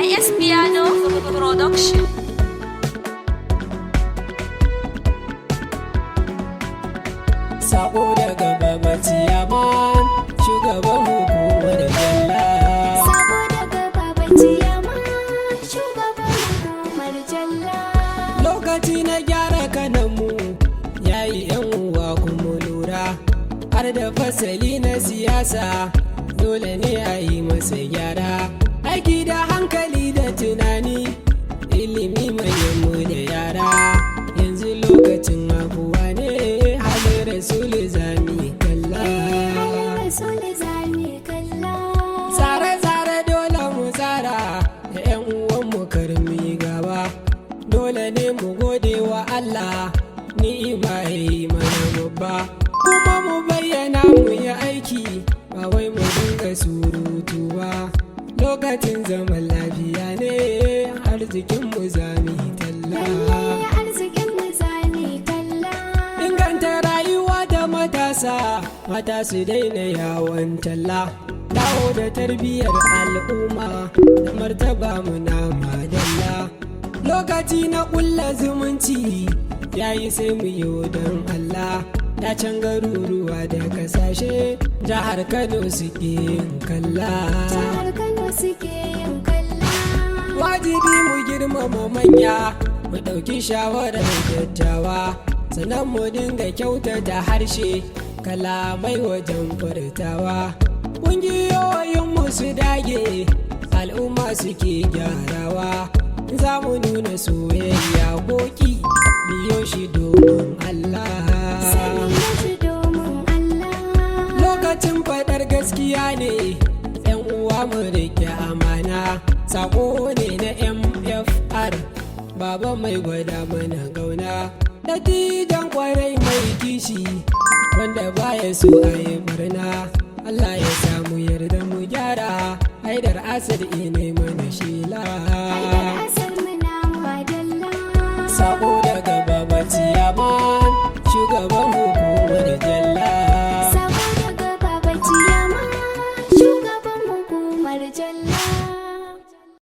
IS Piano Production. Sako daga Baba Ciyaman, shugaban hukumar Jalla. Sako daga Baba Ciyaman, shugaban hukumar Jalla. Lokaci na gyara kananmu, yayi 'yan uwa kuma lura. Har da fasali na siyasa, dole ne a yi masa gyara. Aiki da hankali da tunani, ilimi manyanmu da yara. Yanzu lokacin abuwa ne, halin Rasulu zami kalla. Rasulu zami kalla. Tsare-tsare dole mu tsara da 'yan uwanmu karmi gaba. Dole ne mu gode wa Allah, ni'ima yayi mana babba. Kuma mu bayyana mu yi aiki, ba wai mu dinga surutu ba. Lokacin zaman lafiya ne, arzikinmu zami talla. Arzikinmu zami talla. Inganta rayuwa da matasa, mata su daina yawon talla. Dawo da tarbiyyar al'umma, da martaba muna madalla. Lokaci na ƙulla zumunci, yayi sai mu yi don Allah. Da can garuruwa da kasashe, jihar Kano suke yin kalla. Jihar Kano suke yin kalla. Wajibi mu girmama manya, mu ɗauki shawarar dattawa, sannan mu dinga kyautata harshe, kalamai wajen furtawa. Ƙungiyoyinmu su dage, al'umma suke gyarawa. Za mu nuna soyayya koki, biyo shi domin Allah. Shi domin Allah. Lokacin faɗar gaskiya ne, 'yan uwa mu rike amana. Sako ne na MFR, baba mai gwada mana gauna. Dattijan kwarai mai kishi, wanda baya so a yi barna. Allah ya samu yarda mu gyara, Haidar Asad ne mana shila.